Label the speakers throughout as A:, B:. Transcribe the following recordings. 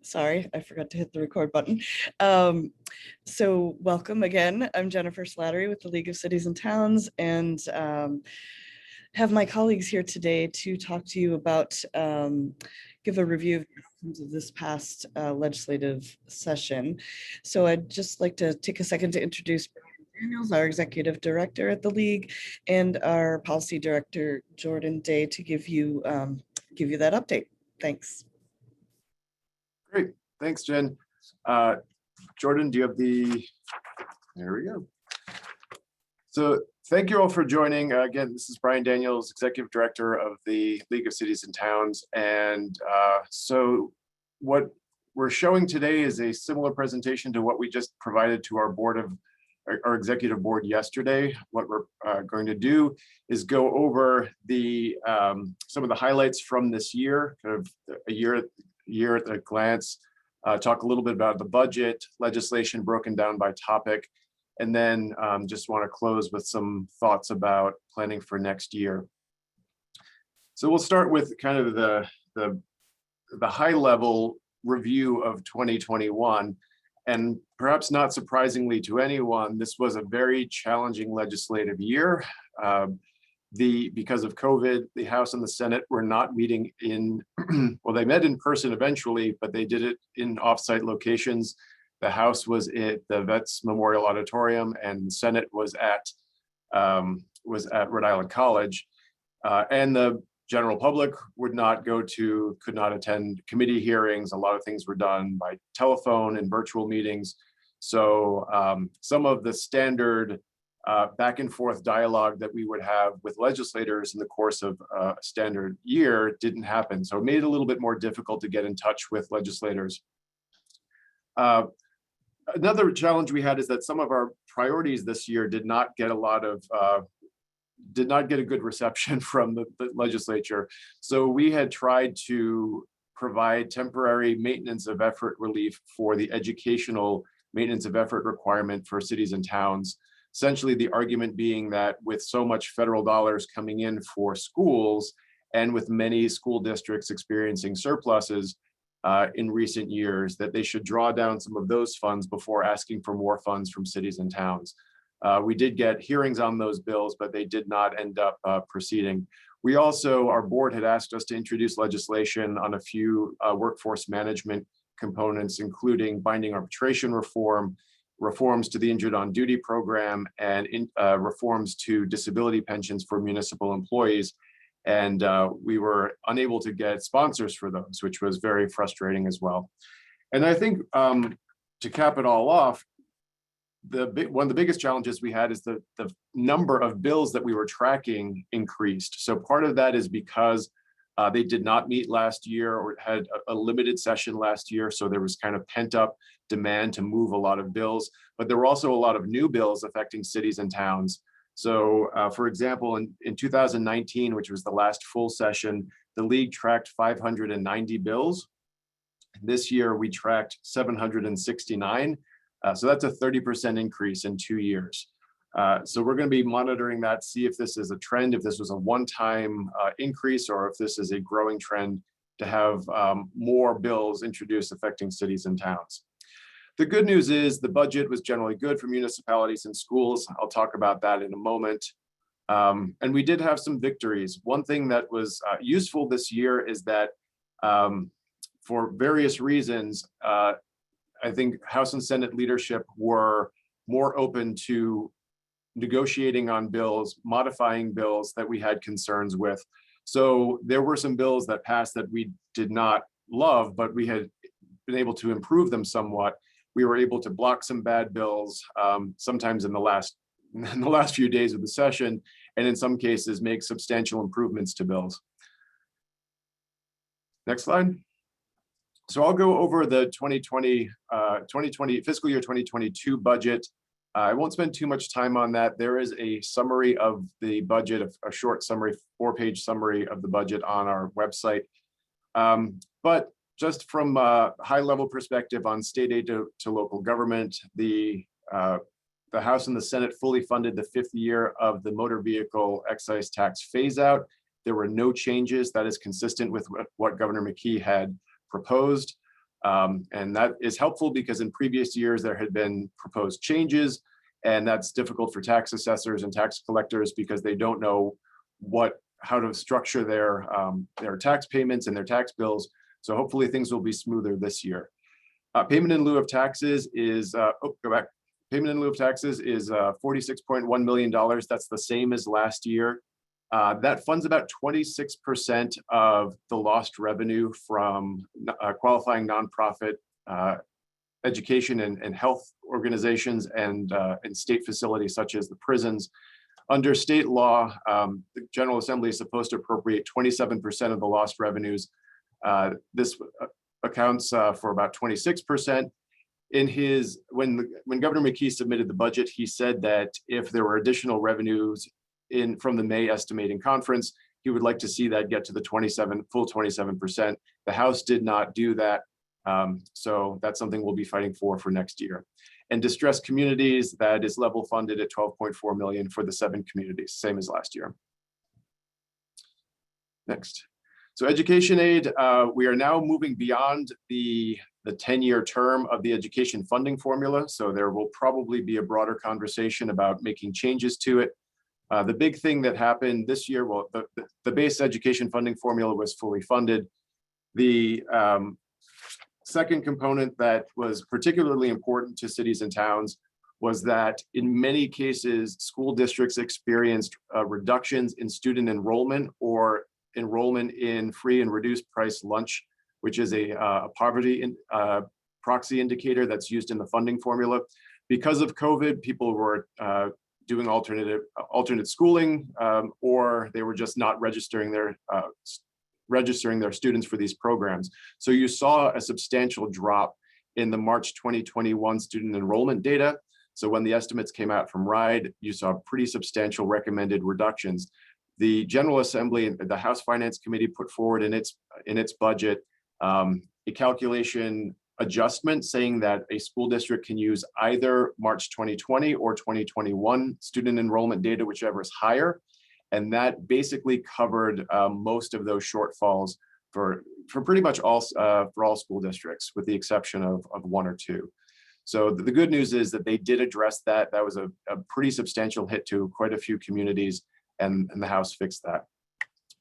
A: Sorry, I forgot to hit the record button. So welcome again. I'm Jennifer Slattery with the League of Cities and Towns, and have my colleagues here today to talk to you about, give a review of the outcomes of this past legislative session. So I'd just like to take a second to introduce Brian Daniels, our Executive Director at the League, and our Policy Director, Jordan Day, to give you that update. Thanks.
B: Great, thanks, Jen. Jordan, do you have there we go. So thank you all for joining. Again, this is Brian Daniels, Executive Director of the League of Cities and Towns. And so what we're showing today is a similar presentation to what we just provided to our executive board yesterday. What we're going to do is go over some of the highlights from this year, kind of a year at a glance, talk a little bit about the budget, legislation broken down by topic, and then just want to close with some thoughts about planning for next year. So we'll start with kind of the high level review of 2021. And perhaps not surprisingly to anyone, this was a very challenging legislative year. Because of COVID, the House and the Senate were not meeting well, they met in person eventually, but they did it in offsite locations. The House was at the Vets Memorial Auditorium, and the Senate was at Rhode Island College. And the general public could not attend committee hearings. A lot of things were done by telephone and virtual meetings. So some of the standard back and forth dialogue that we would have with legislators in the course of a standard year didn't happen. So it made it a little bit more difficult to get in touch with legislators. Another challenge we had is that some of our priorities this year did not get a good reception from the legislature. So we had tried to provide temporary maintenance of effort relief for the educational maintenance of effort requirement for cities and towns. Essentially, the argument being that with so much federal dollars coming in for schools and with many school districts experiencing surpluses in recent years, that they should draw down some of those funds before asking for more funds from cities and towns. We did get hearings on those bills, but they did not end up proceeding. Our board had asked us to introduce legislation on a few workforce management components, including binding arbitration reform, reforms to the Injured on Duty program, and reforms to disability pensions for municipal employees. And we were unable to get sponsors for those, which was very frustrating as well. And I think to cap it all off, one of the biggest challenges we had is the number of bills that we were tracking increased. So part of that is because they did not meet last year or had a limited session last year. So there was kind of pent up demand to move a lot of bills, but there were also a lot of new bills affecting cities and towns. So for example, in 2019, which was the last full session, the League tracked 590 bills. This year we tracked 769. So that's a 30% increase in 2 years. So we're going to be monitoring that, see if this is a trend, if this was a one-time increase, or if this is a growing trend to have more bills introduced affecting cities and towns. The good news is the budget was generally good for municipalities and schools. I'll talk about that in a moment. And we did have some victories. One thing that was useful this year is that for various reasons, I think House and Senate leadership were more open to negotiating on bills, modifying bills that we had concerns with. So there were some bills that passed that we did not love, but we had been able to improve them somewhat. We were able to block some bad bills, sometimes in the last few days of the session, and in some cases make substantial improvements to bills. Next slide. So I'll go over the 2020 fiscal year 2022 budget. I won't spend too much time on that. There is a summary of the budget, a short summary, 4-page summary of the budget on our website. But just from a high-level perspective on state aid to local government, the House and the Senate fully funded the 5th year of the motor vehicle excise tax phase-out. There were no changes. That is consistent with what Governor McKee had proposed. And that is helpful because in previous years there had been proposed changes, and that's difficult for tax assessors and tax collectors because they don't know how to structure their tax payments and their tax bills. So hopefully things will be smoother this year. Payment in lieu of taxes is, Payment in lieu of taxes is $46.1 million. That's the same as last year. That funds about 26% of the lost revenue from qualifying nonprofit education and health organizations and state facilities such as the prisons. Under state law, the General Assembly is supposed to appropriate 27% of the lost revenues. This accounts for about 26%. When Governor McKee submitted the budget, he said that if there were additional revenues from the May estimating conference, he would like to see that get to the full 27%. The House did not do that. So that's something we'll be fighting for next year. And distressed communities, that is level funded at $12.4 million for the 7 communities, same as last year. Next. So education aid, we are now moving beyond the 10-year term of the education funding formula. So there will probably be a broader conversation about making changes to it. The big thing that happened this year, well, the base education funding formula was fully funded. The second component that was particularly important to cities and towns was that in many cases, school districts experienced reductions in student enrollment or enrollment in free and reduced price lunch, which is a poverty proxy indicator that's used in the funding formula. Because of COVID, people were doing alternate schooling, or they were just not registering their students for these programs. So you saw a substantial drop in the March 2021 student enrollment data. So when the estimates came out from RIDE, you saw pretty substantial recommended reductions. The General Assembly and the House Finance Committee put forward in its budget a calculation adjustment saying that a school district can use either March 2020 or 2021 student enrollment data, whichever is higher. And that basically covered most of those shortfalls for pretty much all school districts, with the exception of 1 or 2. So the good news is that they did address that. That was a pretty substantial hit to quite a few communities, and the House fixed that.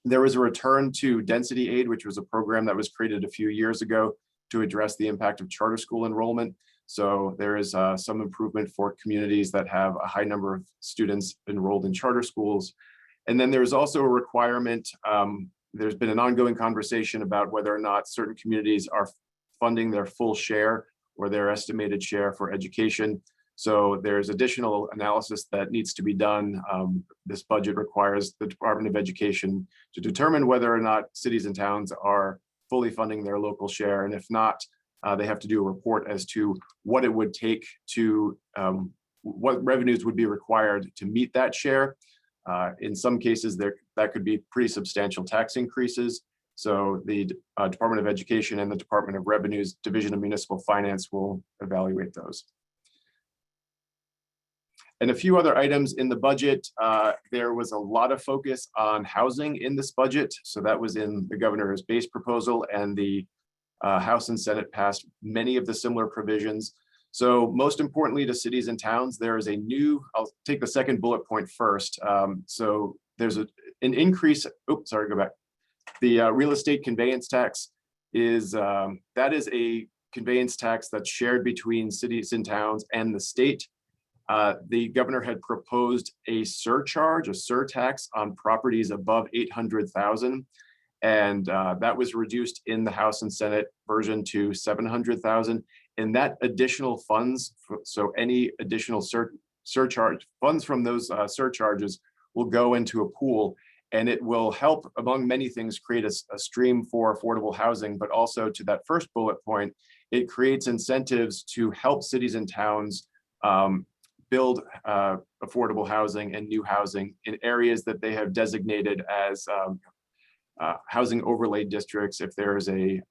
B: There was a return to density aid, which was a program that was created a few years ago to address the impact of charter school enrollment. So there is some improvement for communities that have a high number of students enrolled in charter schools. And then there's also a requirement. There's been an ongoing conversation about whether or not certain communities are funding their full share or their estimated share for education. So there's additional analysis that needs to be done. This budget requires the Department of Education to determine whether or not cities and towns are fully funding their local share. And if not, they have to do a report as to what it would take to, what revenues would be required to meet that share. In some cases, that could be pretty substantial tax increases. So the Department of Education and the Department of Revenue's Division of Municipal Finance will evaluate those. And a few other items in the budget. There was a lot of focus on housing in this budget. So that was in the governor's base proposal, and the House and Senate passed many of the similar provisions. So most importantly to cities and towns, there is a new, I'll take the second bullet point first. So there's an increase, oops, sorry, go back. The real estate conveyance tax is, that is a conveyance tax that's shared between cities and towns and the state. The governor had proposed a surcharge, a surtax on properties above 800,000. And that was reduced in the House and Senate version to 700,000. And that additional funds, so any additional surcharge funds from those surcharges will go into a pool, and it will help, among many things, create a stream for affordable housing. But also, to that first bullet point, it creates incentives to help cities and towns build affordable housing and new housing in areas that they have designated as housing overlay districts. If there is a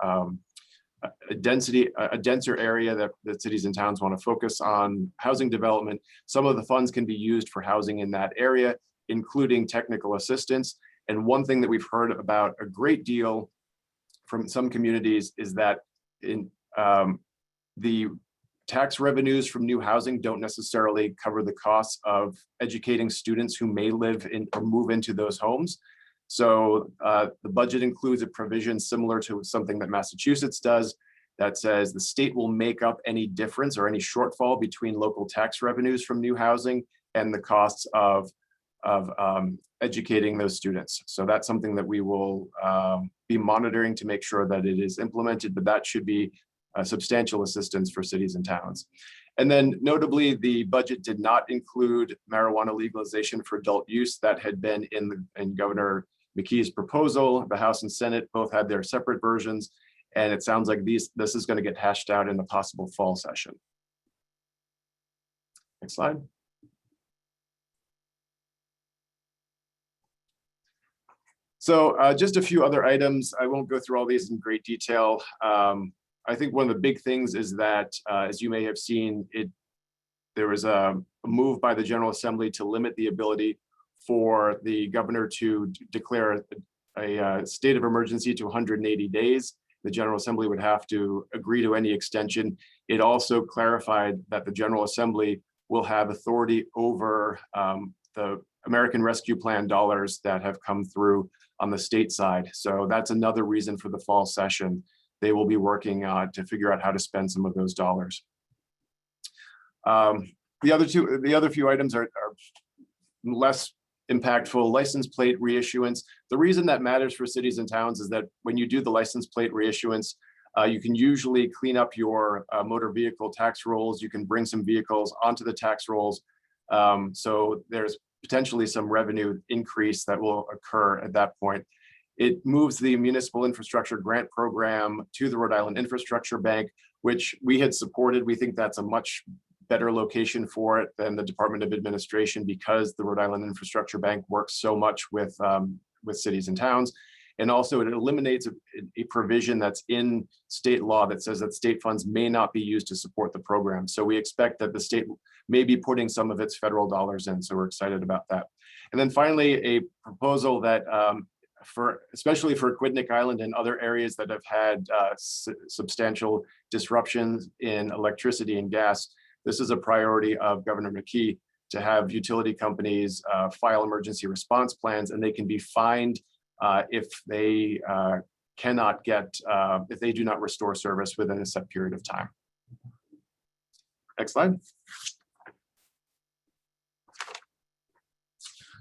B: denser area that cities and towns want to focus on housing development, some of the funds can be used for housing in that area, including technical assistance. And one thing that we've heard about a great deal from some communities is that the tax revenues from new housing don't necessarily cover the costs of educating students who may live in or move into those homes. So the budget includes a provision similar to something that Massachusetts does that says the state will make up any difference or any shortfall between local tax revenues from new housing and the costs of educating those students. So that's something that we will be monitoring to make sure that it is implemented, but that should be a substantial assistance for cities and towns. And then notably, the budget did not include marijuana legalization for adult use. That had been in Governor McKee's proposal. The House and Senate both had their separate versions, and it sounds like this is going to get hashed out in the possible fall session. Next slide. So just a few other items. I won't go through all these in great detail. I think one of the big things is that, as you may have seen, there was a move by the General Assembly to limit the ability for the governor to declare a state of emergency to 180 days. The General Assembly would have to agree to any extension. It also clarified that the General Assembly will have authority over the American Rescue Plan dollars that have come through on the state side. So that's another reason for the fall session. They will be working to figure out how to spend some of those dollars. The other few items are less impactful. License plate reissuance. The reason that matters for cities and towns is that when you do the license plate reissuance, you can usually clean up your motor vehicle tax rolls. You can bring some vehicles onto the tax rolls. So there's potentially some revenue increase that will occur at that point. It moves the Municipal Infrastructure Grant Program to the Rhode Island Infrastructure Bank, which we had supported. We think that's a much better location for it than the Department of Administration because the Rhode Island Infrastructure Bank works so much with cities and towns. And also it eliminates a provision that's in state law that says that state funds may not be used to support the program. So we expect that the state may be putting some of its federal dollars in. So we're excited about that. And then finally, a proposal that especially for Aquidneck Island and other areas that have had substantial disruptions in electricity and gas, this is a priority of Governor McKee to have utility companies file emergency response plans, and they can be fined if they if they do not restore service within a set period of time. Next slide.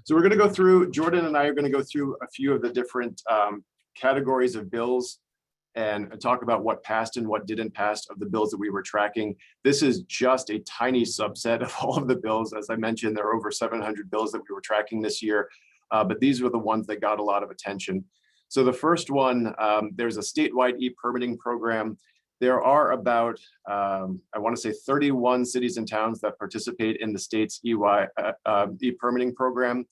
B: So we're going to go through, Jordan and I are going to go through a few of the different categories of bills and talk about what passed and what didn't pass of the bills that we were tracking. This is just a tiny subset of all of the bills. As I mentioned, there are over 700 bills that we were tracking this year, but these were the ones that got a lot of attention. So the first one, there's a statewide e-permitting program. There are about, I want to say 31 cities and towns that participate in the state's e-permitting program.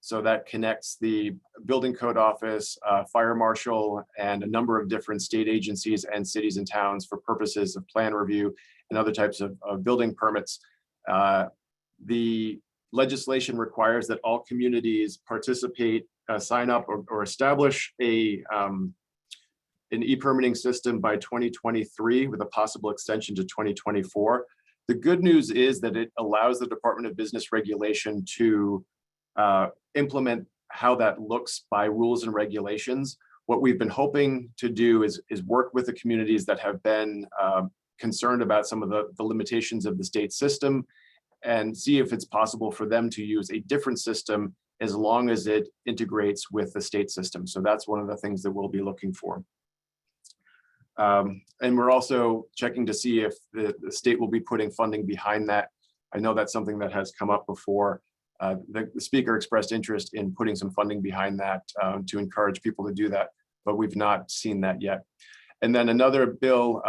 B: So that connects the building code office, fire marshal, and a number of different state agencies and cities and towns for purposes of plan review and other types of building permits. The legislation requires that all communities participate, sign up or establish an e-permitting system by 2023 with a possible extension to 2024. The good news is that it allows the Department of Business Regulation to implement how that looks by rules and regulations. What we've been hoping to do is work with the communities that have been concerned about some of the limitations of the state system and see if it's possible for them to use a different system as long as it integrates with the state system. So that's one of the things that we'll be looking for. And we're also checking to see if the state will be putting funding behind that. I know that's something that has come up before. The speaker expressed interest in putting some funding behind that to encourage people to do that, but we've not seen that yet. And then another bill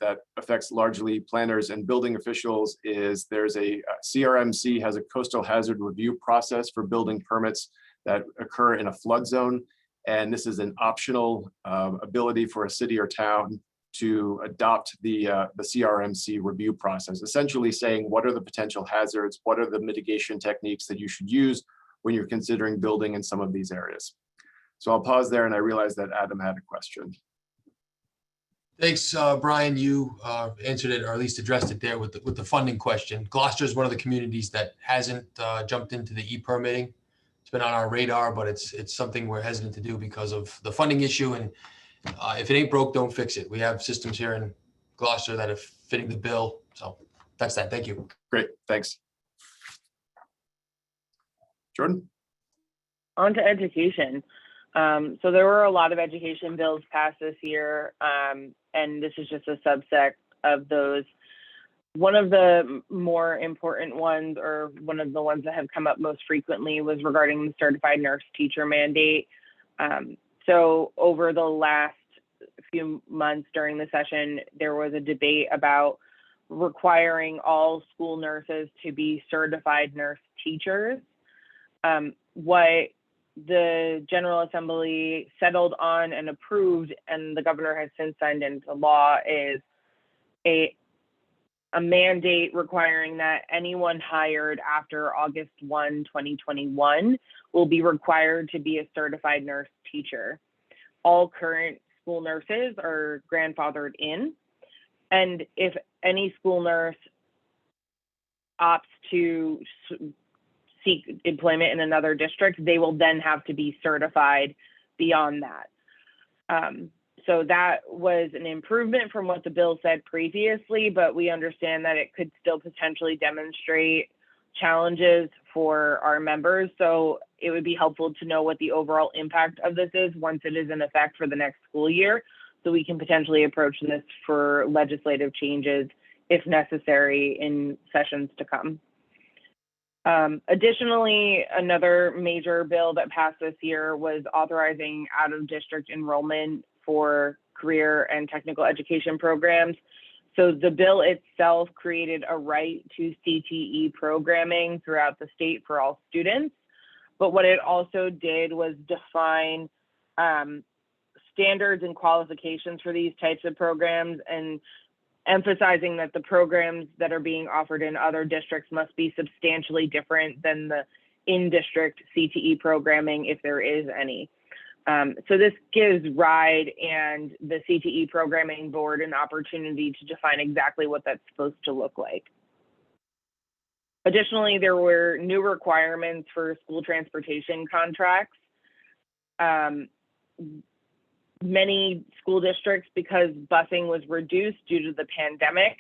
B: that affects largely planners and building officials is there's a CRMC has a coastal hazard review process for building permits that occur in a flood zone. And this is an optional ability for a city or town to adopt the CRMC review process, essentially saying what are the potential hazards, what are the mitigation techniques that you should use when you're considering building in some of these areas. So I'll pause there, and I realize that Adam had a question.
C: Thanks, Brian. You answered it, or at least addressed it there with the funding question. Gloucester is one of the communities that hasn't jumped into the e-permitting. It's been on our radar, but it's something we're hesitant to do because of the funding issue. And if it ain't broke, don't fix it. We have systems here in Gloucester that are fitting the bill. So that's that. Thank you.
B: Great, thanks. Jordan?
D: On to education. So there were a lot of education bills passed this year, and this is just a subset of those. One of the more important ones, or one of the ones that have come up most frequently, was regarding the certified nurse teacher mandate. So over the last few months during the session, there was a debate about requiring all school nurses to be certified nurse teachers. What the General Assembly settled on and approved, and the governor has since signed into law, is a mandate requiring that anyone hired after August 1, 2021 will be required to be a certified nurse teacher. All current school nurses are grandfathered in, and if any school nurse opts to seek employment in another district, they will then have to be certified beyond that. So that was an improvement from what the bill said previously, but we understand that it could still potentially demonstrate challenges for our members. So it would be helpful to know what the overall impact of this is once it is in effect for the next school year, so we can potentially approach this for legislative changes if necessary in sessions to come. Additionally, another major bill that passed this year was authorizing out-of-district enrollment for career and technical education programs. So the bill itself created a right to CTE programming throughout the state for all students. But what it also did was define standards and qualifications for these types of programs, and emphasizing that the programs that are being offered in other districts must be substantially different than the in-district CTE programming, if there is any. So this gives RIDE and the CTE programming board an opportunity to define exactly what that's supposed to look like. Additionally, there were new requirements for school transportation contracts. Many school districts, because busing was reduced due to the pandemic,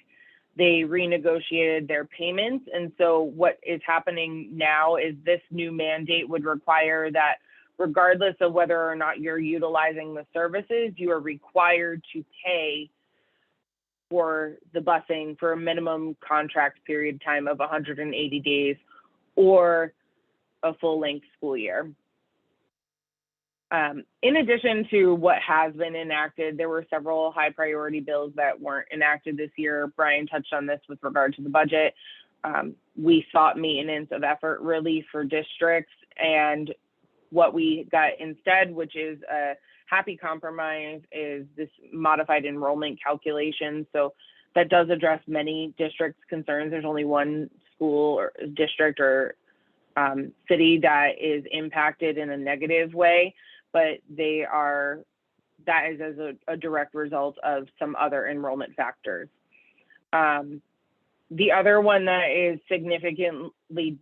D: they renegotiated their payments. And so what is happening now is this new mandate would require that regardless of whether or not you're utilizing the services, you are required to pay for the busing for a minimum contract period time of 180 days or a full-length school year. In addition to what has been enacted, there were several high priority bills that weren't enacted this year. Brian touched on this with regard to the budget. We sought maintenance of effort relief for districts, and what we got instead, which is a happy compromise, is this modified enrollment calculation. So that does address many districts' concerns. There's only one school or district or city that is impacted in a negative way, but that is as a direct result of some other enrollment factors. The other one that is significantly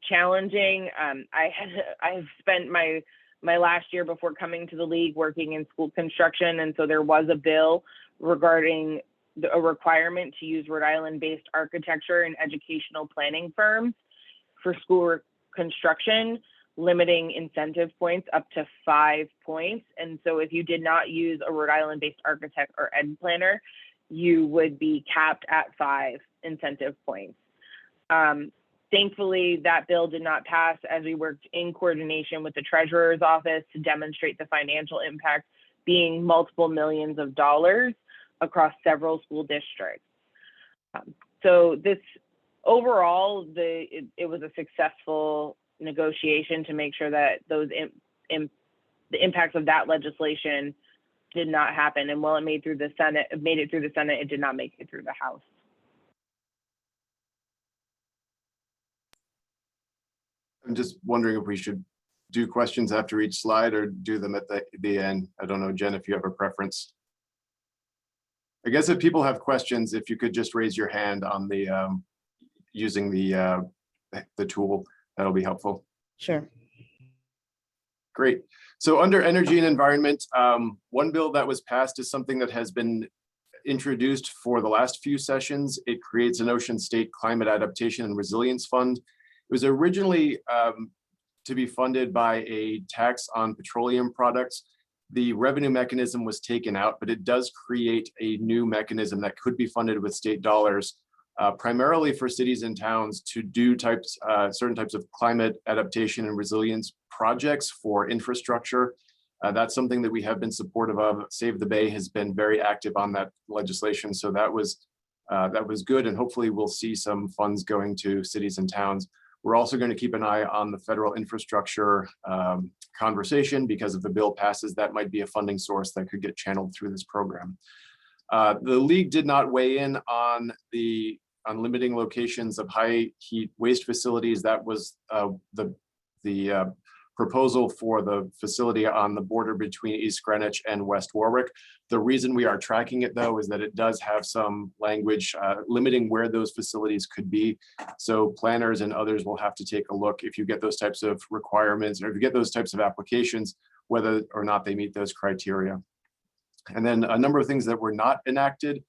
D: challenging, I have spent my last year before coming to the league working in school construction, and so there was a bill regarding a requirement to use Rhode Island-based architecture and educational planning firms for school construction, limiting incentive points up to 5 points. And so if you did not use a Rhode Island-based architect or ed planner, you would be capped at 5 incentive points. Thankfully, that bill did not pass, as we worked in coordination with the treasurer's office to demonstrate the financial impact being multiple millions of dollars across several school districts. So this overall, it was a successful negotiation to make sure that those the impacts of that legislation did not happen. And while it made it through the Senate, it did not make it through the House.
B: I'm just wondering if we should do questions after each slide or do them at the end. I don't know, Jen, if you have a preference. I guess if people have questions, if you could just raise your hand on the using the tool, that'll be helpful.
A: Sure.
B: Great. So under energy and environment, one bill that was passed is something that has been introduced for the last few sessions. It creates an Ocean State Climate Adaptation and Resilience Fund. It was originally to be funded by a tax on petroleum products. The revenue mechanism was taken out, but it does create a new mechanism that could be funded with state dollars, primarily for cities and towns to do certain types of climate adaptation and resilience projects for infrastructure. That's something that we have been supportive of. Save the Bay has been very active on that legislation, so that was good, and hopefully we'll see some funds going to cities and towns. We're also going to keep an eye on the federal infrastructure conversation, because if the bill passes, that might be a funding source that could get channeled through this program. The league did not weigh in on limiting locations of high heat waste facilities. That was the proposal for the facility on the border between East Greenwich and West Warwick. The reason we are tracking it, though, is that it does have some language limiting where those facilities could be. So planners and others will have to take a look if you get those types of requirements, or if you get those types of applications, whether or not they meet those criteria. And then a number of things that were not enacted.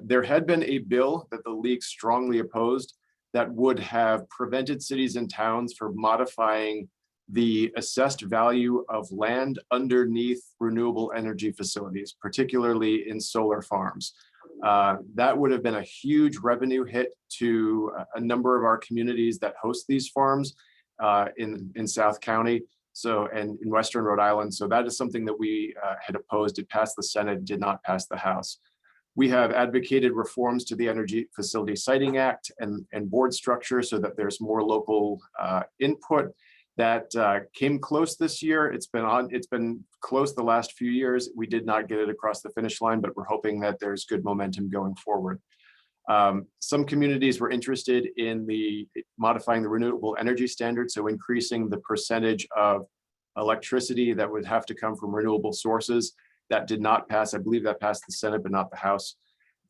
B: There had been a bill that the league strongly opposed that would have prevented cities and towns from modifying the assessed value of land underneath renewable energy facilities, particularly in solar farms. That would have been a huge revenue hit to a number of our communities that host these farms in South County, and in Western Rhode Island. So that is something that we had opposed. It passed the Senate, did not pass the House. We have advocated reforms to the Energy Facility Siting Act and board structure so that there's more local input. That came close this year. It's been close the last few years. We did not get it across the finish line, but we're hoping that there's good momentum going forward. Some communities were interested in modifying the renewable energy standard, so increasing the percentage of electricity that would have to come from renewable sources. That did not pass. I believe that passed the Senate, but not the House.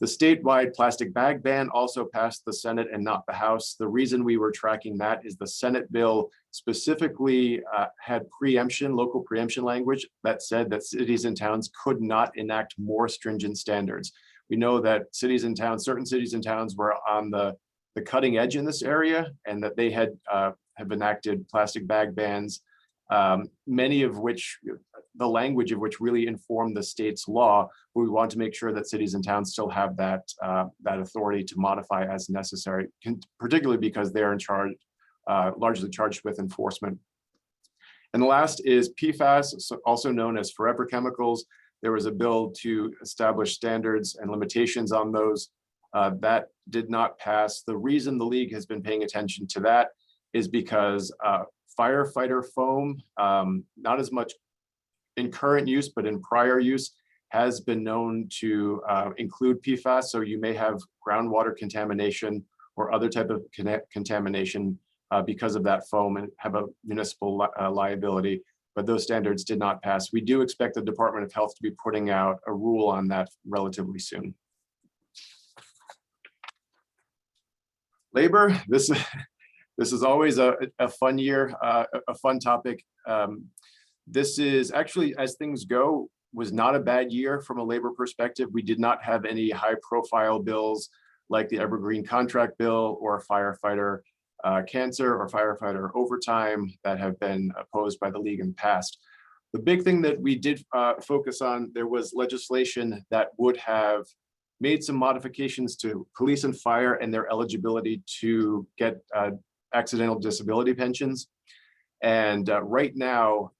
B: The statewide plastic bag ban also passed the Senate and not the House. The reason we were tracking that is the Senate bill specifically had local preemption language that said that cities and towns could not enact more stringent standards. We know that certain cities and towns were on the cutting edge in this area, and that they have enacted plastic bag bans, many of which, the language of which really inform the state's law. We want to make sure that cities and towns still have that authority to modify as necessary, particularly because they're in charge, largely charged with enforcement. And the last is PFAS, also known as forever chemicals. There was a bill to establish standards and limitations on those. That did not pass. The reason the league has been paying attention to that is because firefighter foam, not as much in current use, but in prior use, has been known to include PFAS. So you may have groundwater contamination or other type of contamination because of that foam and have a municipal liability, but those standards did not pass. We do expect the Department of Health to be putting out a rule on that relatively soon. Labor, this is always a fun year, a fun topic. This is actually, as things go, was not a bad year from a labor perspective. We did not have any high profile bills like the Evergreen contract bill or firefighter cancer or firefighter overtime that have been opposed by the league in the past. The big thing that we did focus on, there was legislation that would have made some modifications to police and fire and their eligibility to get accidental disability pensions. And right now,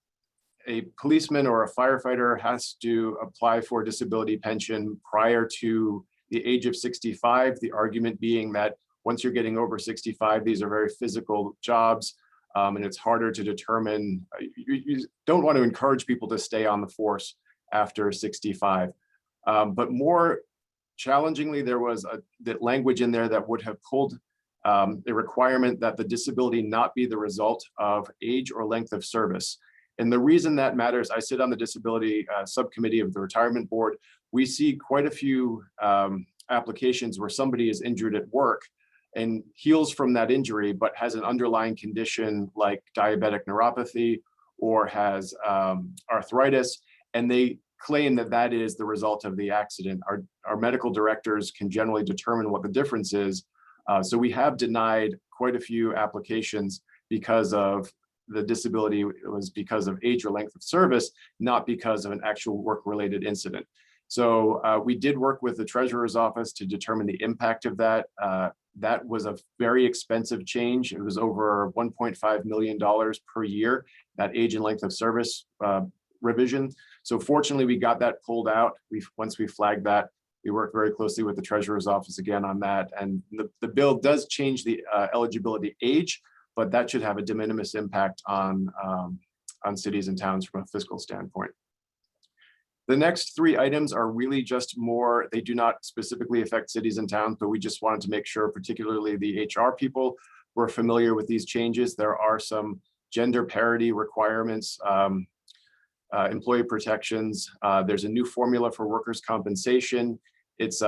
B: a policeman or a firefighter has to apply for a disability pension prior to the age of 65. The argument being that once you're getting over 65, these are very physical jobs, and it's harder to determine. You don't want to encourage people to stay on the force after 65. But more challengingly, there was that language in there that would have pulled a requirement that the disability not be the result of age or length of service. And the reason that matters, I sit on the disability subcommittee of the retirement board. we see quite a few applications where somebody is injured at work and heals from that injury, but has an underlying condition like diabetic neuropathy or has arthritis, and they claim that that is the result of the accident. Our medical directors can generally determine what the difference is. So we have denied quite a few applications because of the disability. It was because of age or length of service, not because of an actual work-related incident. So we did work with the treasurer's office to determine the impact of that. That was a very expensive change. It was over $1.5 million per year, that age and length of service revision. So fortunately, we got that pulled out. Once we flagged that, we worked very closely with the treasurer's office again on that. And the bill does change the eligibility age, but that should have a de minimis impact on cities and towns from a fiscal standpoint. The next three items are really just more, they do not specifically affect cities and towns, but we just wanted to make sure, particularly the HR people, were familiar with these changes. There are some gender parity requirements, employee protections. There's a new formula for workers' compensation. It's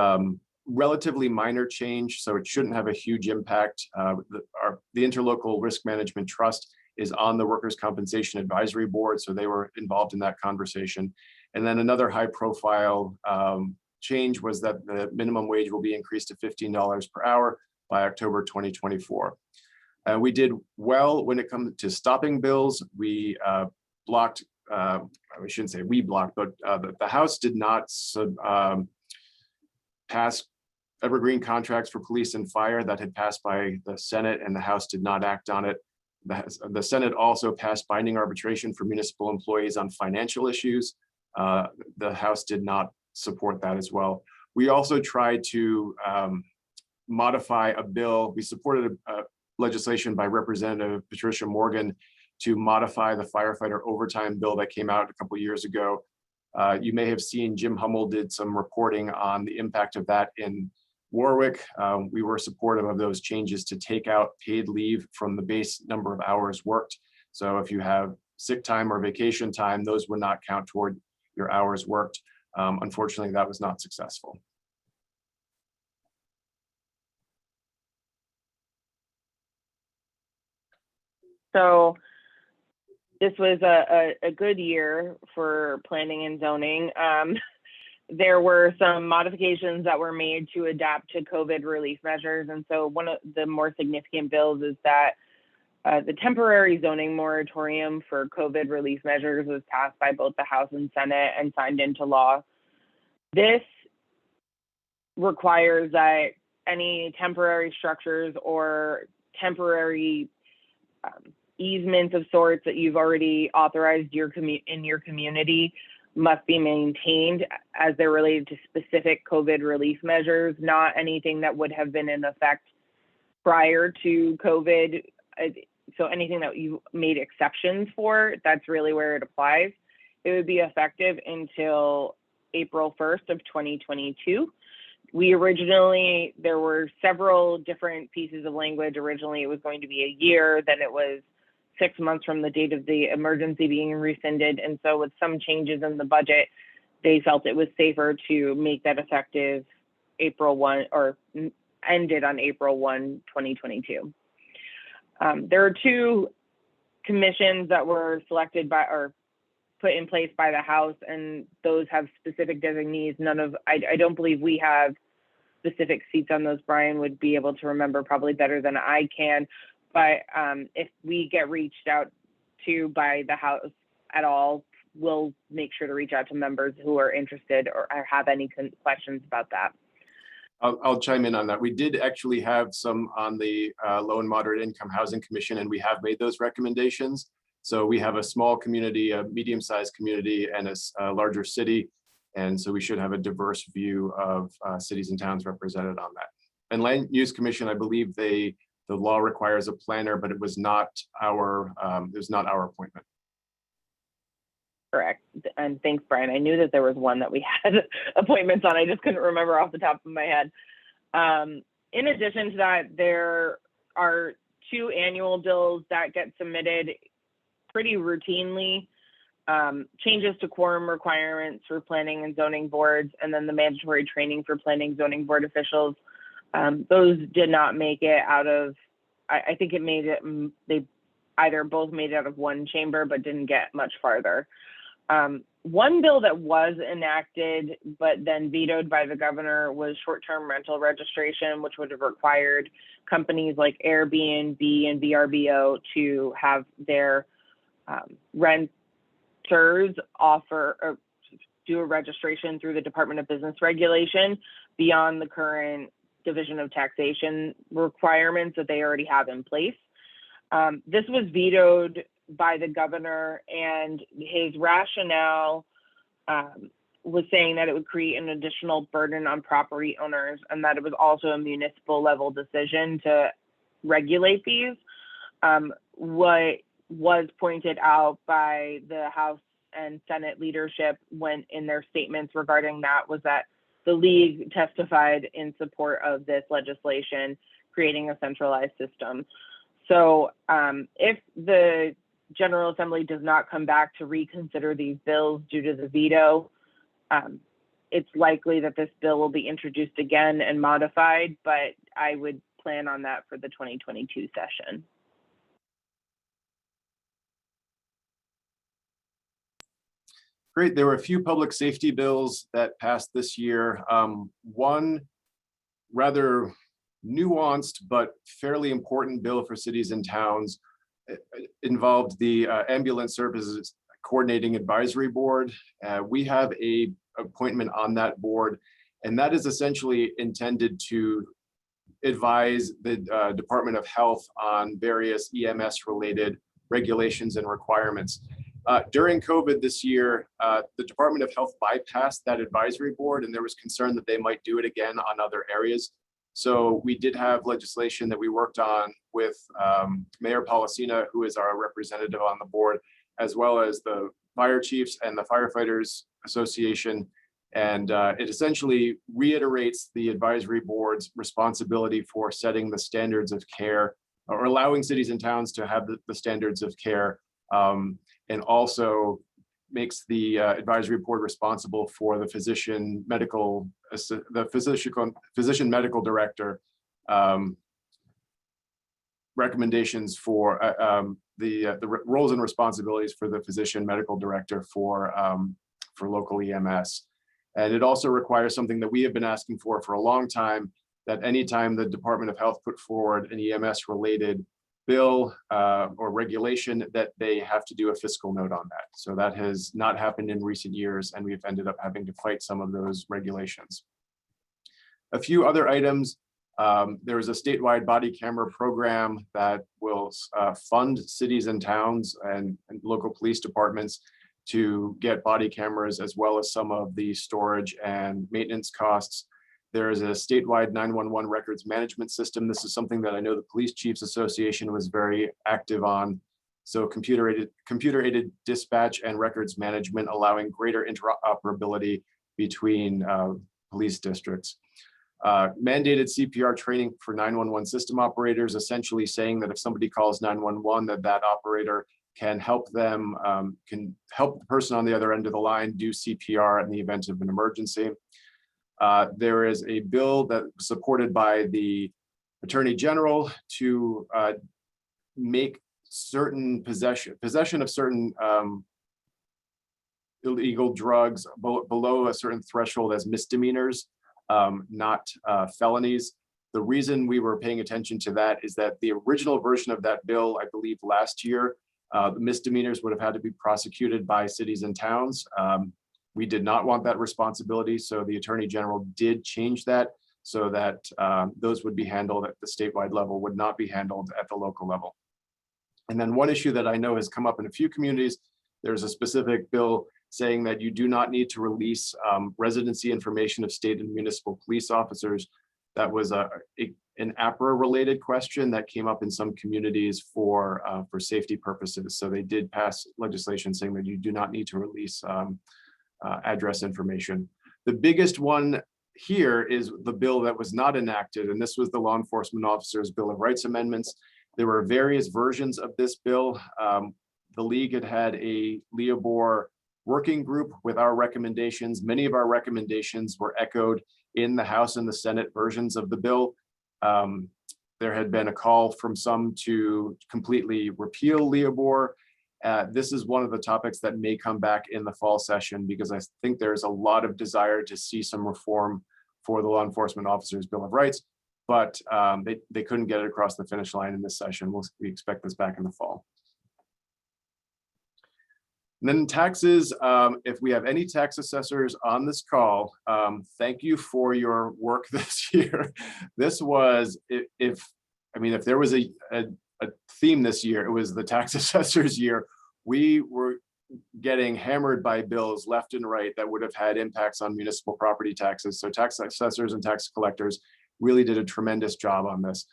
B: relatively minor change, so it shouldn't have a huge impact. The Interlocal Risk Management Trust is on the Workers' Compensation Advisory Board, so they were involved in that conversation. And then another high profile change was that the minimum wage will be increased to $15 per hour by October 2024. We did well when it comes to stopping bills. We blocked, I shouldn't say we blocked, but the House did not pass evergreen contracts for police and fire that had passed by the Senate, and the House did not act on it. The Senate also passed binding arbitration for municipal employees on financial issues. The House did not support that as well. We also tried to modify a bill. We supported a legislation by Representative Patricia Morgan to modify the firefighter overtime bill that came out a couple of years ago. You may have seen Jim Hummel did some reporting on the impact of that in Warwick. We were supportive of those changes to take out paid leave from the base number of hours worked. So if you have sick time or vacation time, those would not count toward your hours worked. Unfortunately, that was not successful.
D: So this was a good year for planning and zoning. There were some modifications that were made to adapt to COVID relief measures. And so one of the more significant bills is that the temporary zoning moratorium for COVID relief measures was passed by both the House and Senate and signed into law. This requires that any temporary structures or temporary easements of sorts that you've already authorized in your community must be maintained as they're related to specific COVID relief measures, not anything that would have been in effect prior to COVID. So anything that you made exceptions for, that's really where it applies. It would be effective until April 1st of 2022. There were several different pieces of language. Originally, it was going to be a year, then it was 6 months from the date of the emergency being rescinded. And so with some changes in the budget, they felt it was safer to make that effective April 1 or ended on April 1, 2022. There are two commissions that were selected by or put in place by the House, and those have specific designees. I don't believe we have specific seats on those. Brian would be able to remember probably better than I can. But if we get reached out to by the House at all, we'll make sure to reach out to members who are interested or have any questions about that.
B: I'll chime in on that. We did actually have some on the Low and Moderate Income Housing Commission, and we have made those recommendations. So we have a small community, a medium-sized community, and a larger city. And so we should have a diverse view of cities and towns represented on that. And Land Use Commission, I believe the law requires a planner, but it was not our appointment.
D: Correct. And thanks, Brian. I knew that there was one that we had appointments on. I just couldn't remember off the top of my head. In addition to that, there are 2 annual bills that get submitted pretty routinely changes to quorum requirements for planning and zoning boards, and then the mandatory training for planning zoning board officials. Those did not make it out of, I think it made it, they either both made it out of one chamber, but didn't get much farther. One bill that was enacted, but then vetoed by the governor was short-term rental registration, which would have required companies like Airbnb and VRBO to have their renters offer or do a registration through the Department of Business Regulation beyond the current Division of Taxation requirements that they already have in place. This was vetoed by the governor, and his rationale was saying that it would create an additional burden on property owners, and that it was also a municipal level decision to regulate these. What was pointed out by the House and Senate leadership when in their statements regarding that was that the league testified in support of this legislation, creating a centralized system. So if the General Assembly does not come back to reconsider these bills due to the veto, it's likely that this bill will be introduced again and modified, but I would plan on that for the 2022 session.
B: Great. There were a few public safety bills that passed this year. One rather nuanced but fairly important bill for cities and towns involved the Ambulance Services Coordinating Advisory Board. We have a appointment on that board, and that is essentially intended to advise the Department of Health on various EMS related regulations and requirements. During COVID this year, the Department of Health bypassed that advisory board, and there was concern that they might do it again on other areas. So we did have legislation that we worked on with Mayor Policina, who is our representative on the board, as well as the fire chiefs and the Firefighters Association. And it essentially reiterates the advisory board's responsibility for setting the standards of care, or allowing cities and towns to have the standards of care, and also makes the advisory board responsible for the physician medical director recommendations for the roles and responsibilities for the physician medical director for local EMS. And it also requires something that we have been asking for a long time, that anytime the Department of Health put forward an EMS related bill or regulation, that they have to do a fiscal note on that. So that has not happened in recent years, and we've ended up having to fight some of those regulations. A few other items. There is a statewide body camera program that will fund cities and towns and local police departments to get body cameras, as well as some of the storage and maintenance costs. There is a statewide 911 records management system. This is something that I know the Police Chiefs Association was very active on. So computer-aided dispatch and records management, allowing greater interoperability between police districts. Mandated CPR training for 911 system operators, essentially saying that if somebody calls 911, that operator can help them, can help the person on the other end of the line do CPR in the event of an emergency. There is a bill that was supported by the Attorney General to make certain possession of certain illegal drugs below a certain threshold as misdemeanors, not felonies. The reason we were paying attention to that is that the original version of that bill, I believe last year, the misdemeanors would have had to be prosecuted by cities and towns. We did not want that responsibility, so the Attorney General did change that so that those would be handled at the statewide level, would not be handled at the local level. And then one issue that I know has come up in a few communities, there's a specific bill saying that you do not need to release residency information of state and municipal police officers. That was an APRA-related question that came up in some communities for safety purposes. So they did pass legislation saying that you do not need to release address information. The biggest one here is the bill that was not enacted, and this was the Law Enforcement Officers Bill of Rights Amendments. There were various versions of this bill. the league had a Leobor working group with our recommendations. Many of our recommendations were echoed in the House and the Senate versions of the bill. There had been a call from some to completely repeal Leobor. This is one of the topics that may come back in the fall session, because I think there's a lot of desire to see some reform for the Law Enforcement Officers' Bill of Rights, but they couldn't get it across the finish line in this session. We expect this back in the fall. And then taxes, if we have any tax assessors on this call, thank you for your work this year. This was, if there was a theme this year, it was the tax assessors year. We were getting hammered by bills left and right that would have had impacts on municipal property taxes. So tax assessors and tax collectors really did a tremendous job on this.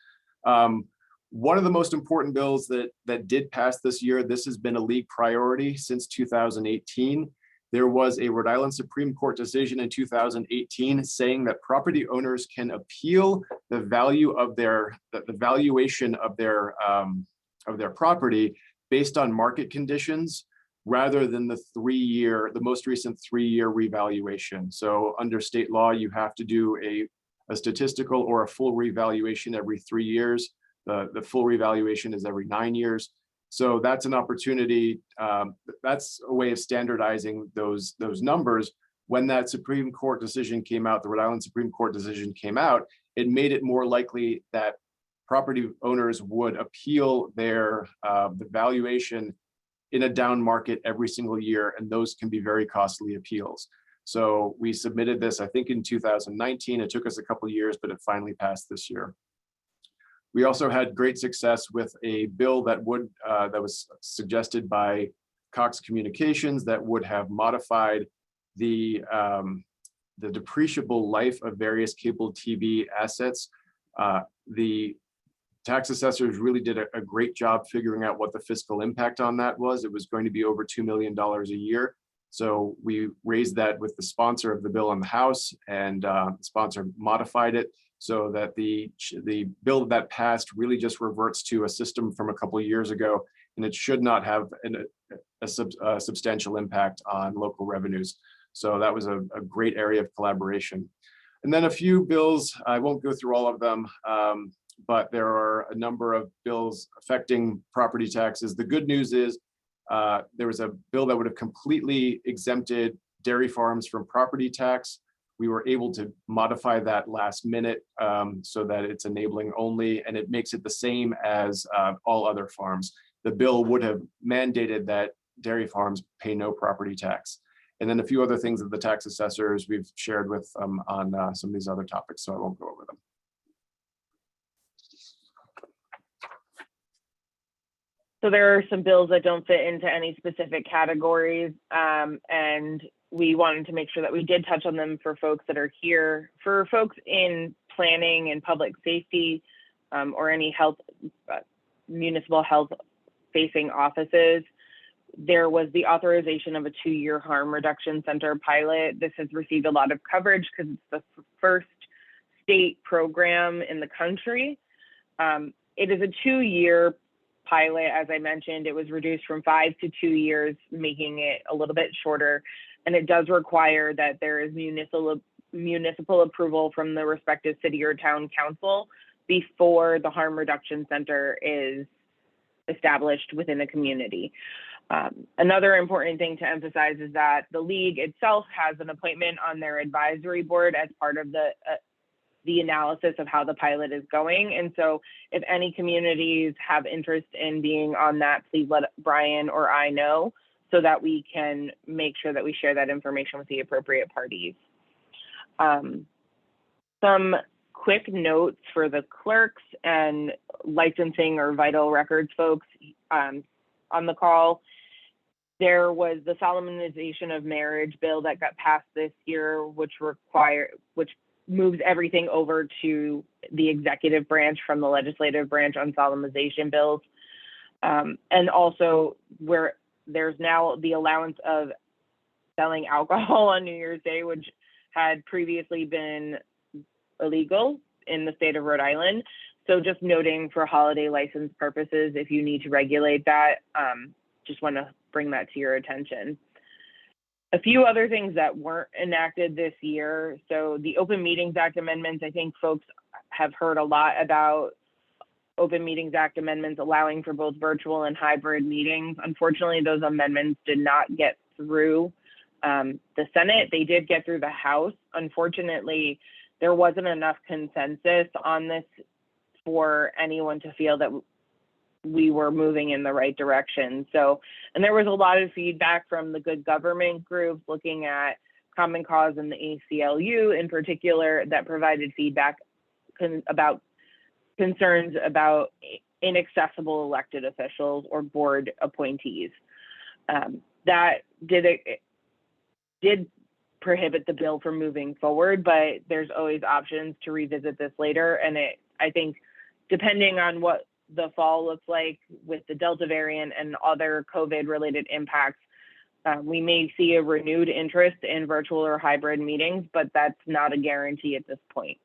B: One of the most important bills that did pass this year, this has been a league priority since 2018. There was a Rhode Island Supreme Court decision in 2018 saying that property owners can appeal the value of the valuation of their property based on market conditions, rather than the most recent 3-year revaluation. So under state law, you have to do a statistical or a full revaluation every 3 years. The full revaluation is every 9 years. So that's an opportunity. That's a way of standardizing those numbers. When that Supreme Court decision came out, the Rhode Island Supreme Court decision came out, it made it more likely that property owners would appeal the valuation in a down market every single year, and those can be very costly appeals. So we submitted this, I think, in 2019. It took us a couple of years, but it finally passed this year. We also had great success with a bill that was suggested by Cox Communications that would have modified the depreciable life of various cable TV assets. The tax assessors really did a great job figuring out what the fiscal impact on that was. It was going to be over $2 million a year. So we raised that with the sponsor of the bill in the House, and the sponsor modified it so that the bill that passed really just reverts to a system from a couple of years ago, and it should not have a substantial impact on local revenues. So that was a great area of collaboration. And then a few bills, I won't go through all of them, but there are a number of bills affecting property taxes. The good news is there was a bill that would have completely exempted dairy farms from property tax. We were able to modify that last minute so that it's enabling only, and it makes it the same as all other farms. The bill would have mandated that dairy farms pay no property tax. And then a few other things that the tax assessors we've shared with on some of these other topics, so I won't go over them.
D: So there are some bills that don't fit into any specific categories, and we wanted to make sure that we did touch on them for folks that are here. For folks in planning and public safety or any municipal health facing offices, there was the authorization of a 2-year harm reduction center pilot. This has received a lot of coverage because it's the first state program in the country. It is a 2-year pilot. As I mentioned, it was reduced from 5 to 2 years, making it a little bit shorter. And it does require that there is municipal approval from the respective city or town council before the harm reduction center is established within a community. Another important thing to emphasize is that the league itself has an appointment on their advisory board as part of the analysis of how the pilot is going. And so if any communities have interest in being on that, please let Brian or I know so that we can make sure that we share that information with the appropriate parties. Some quick notes for the clerks and licensing or vital records folks on the call. There was the solemnization of marriage bill that got passed this year, which moves everything over to the executive branch from the legislative branch on solemnization bills. And also where there's now the allowance of selling alcohol on New Year's Day, which had previously been illegal in the state of Rhode Island. So just noting for holiday license purposes, if you need to regulate that, just want to bring that to your attention. A few other things that weren't enacted this year. So the Open Meetings Act amendments, I think folks have heard a lot about Open Meetings Act amendments allowing for both virtual and hybrid meetings. Unfortunately, those amendments did not get through the Senate. They did get through the House. Unfortunately, there wasn't enough consensus on this for anyone to feel that we were moving in the right direction. So, and there was a lot of feedback from the Good Government group looking at Common Cause and the ACLU in particular that provided feedback about concerns about inaccessible elected officials or board appointees. That did prohibit the bill from moving forward, but there's always options to revisit this later. And I think depending on what the fall looks like with the Delta variant and other COVID related impacts, we may see a renewed interest in virtual or hybrid meetings, but that's not a guarantee at this point.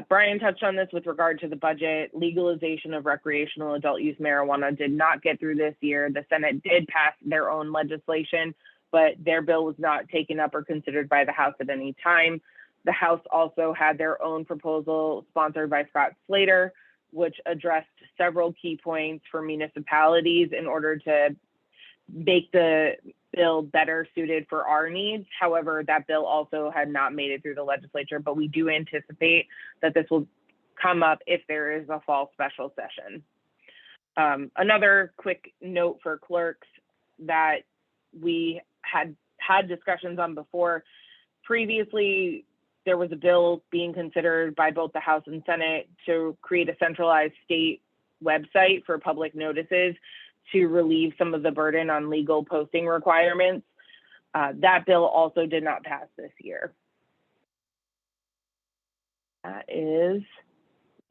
D: Brian touched on this with regard to the budget. Legalization of recreational adult use marijuana did not get through this year. The Senate did pass their own legislation, but their bill was not taken up or considered by the House at any time. The House also had their own proposal sponsored by Scott Slater, which addressed several key points for municipalities in order to make the bill better suited for our needs. However, that bill also had not made it through the legislature, but we do anticipate that this will come up if there is a fall special session. Another quick note for clerks that we had discussions on before. Previously, there was a bill being considered by both the House and Senate to create a centralized state website for public notices to relieve some of the burden on legal posting requirements. That bill also did not pass this year. That is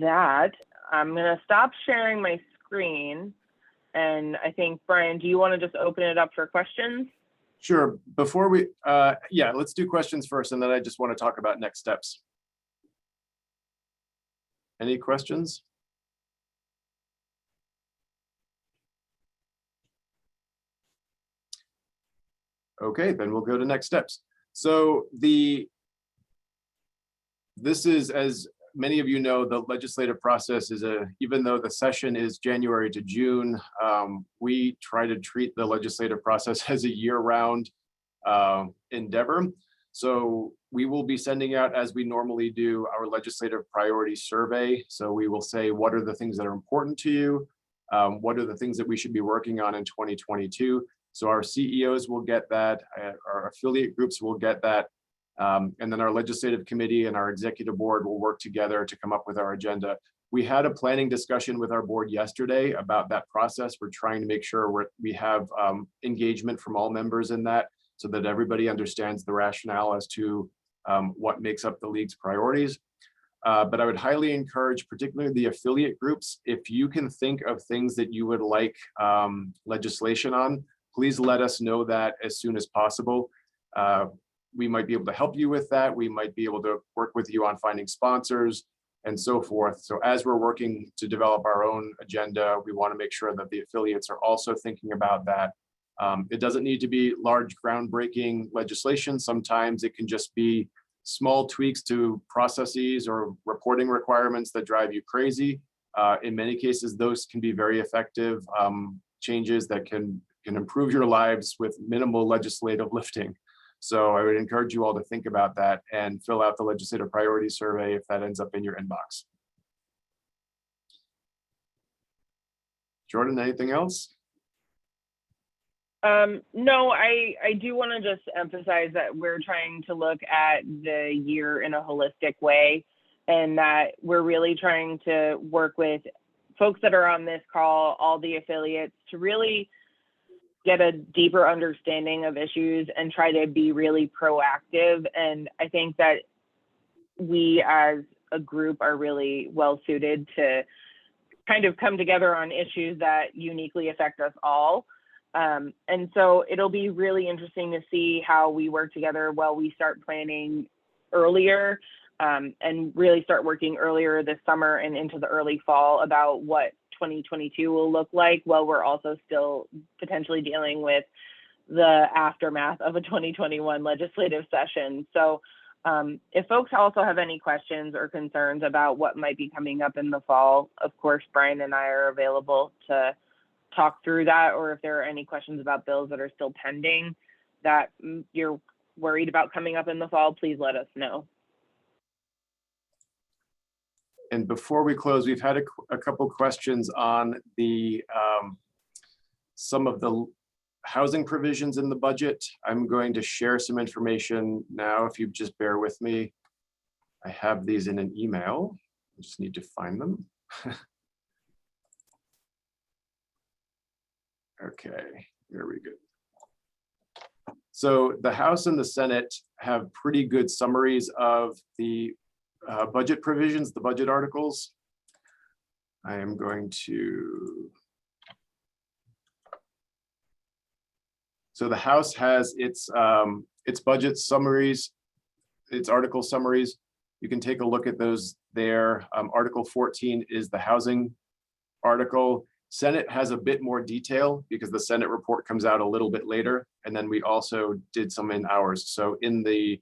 D: that. I'm gonna stop sharing my screen. And I think, Brian, do you wanna just open it up for questions?
B: Sure. Before we, yeah, let's do questions first, and then I just want to talk about next steps. Any questions? Okay, then we'll go to next steps. So this is, as many of you know, the legislative process is even though the session is January to June, we try to treat the legislative process as a year-round endeavor. So we will be sending out, as we normally do, our legislative priority survey. So we will say, what are the things that are important to you? What are the things that we should be working on in 2022? So our CEOs will get that, our affiliate groups will get that, and then our legislative committee and our executive board will work together to come up with our agenda. We had a planning discussion with our board yesterday about that process. We're trying to make sure we have engagement from all members in that so that everybody understands the rationale as to what makes up the league's priorities. But I would highly encourage, particularly the affiliate groups, if you can think of things that you would like legislation on, please let us know that as soon as possible. We might be able to help you with that. We might be able to work with you on finding sponsors and so forth. So as we're working to develop our own agenda, we want to make sure that the affiliates are also thinking about that. It doesn't need to be large groundbreaking legislation. Sometimes it can just be small tweaks to processes or reporting requirements that drive you crazy. In many cases, those can be very effective changes that can improve your lives with minimal legislative lifting. So I would encourage you all to think about that and fill out the legislative priority survey if that ends up in your inbox. Jordan, anything else?
D: No, I do want to just emphasize that we're trying to look at the year in a holistic way, and that we're really trying to work with folks that are on this call, all the affiliates, to really get a deeper understanding of issues and try to be really proactive. And I think that we as a group are really well suited to kind of come together on issues that uniquely affect us all. And so it'll be really interesting to see how we work together while we start planning earlier, and really start working earlier this summer and into the early fall about what 2022 will look like, while we're also still potentially dealing with the aftermath of a 2021 legislative session. So if folks also have any questions or concerns about what might be coming up in the fall, of course, Brian and I are available to talk through that, or if there are any questions about bills that are still pending that you're worried about coming up in the fall, please let us know.
B: And before we close, we've had a couple questions on the some of the housing provisions in the budget. I'm going to share some information now, if you just bear with me. I have these in an email. I just need to find them. Okay, here we go. So the House and the Senate have pretty good summaries of the budget provisions, the budget articles. I am going to. So the House has its budget summaries, its article summaries. You can take a look at those there. Article 14 is the housing article. Senate has a bit more detail because the Senate report comes out a little bit later. And then we also did some in ours. So in the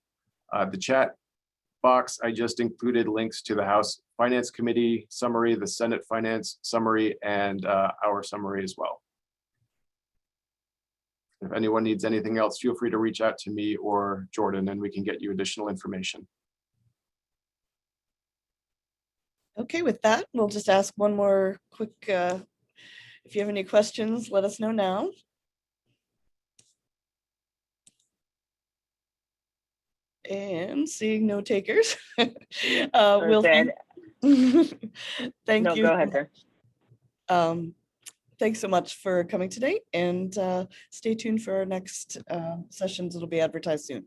B: chat box, I just included links to the House Finance Committee summary, the Senate Finance summary, and our summary as well. If anyone needs anything else, feel free to reach out to me or Jordan, and we can get you additional information.
A: Okay, with that, we'll just ask one more quick, if you have any questions, let us know now. And seeing no takers, we'll
D: Good.
A: thank
D: No,
A: you.
D: go ahead, sir.
A: Thanks so much for coming today, and stay tuned for our next sessions. It'll be advertised soon.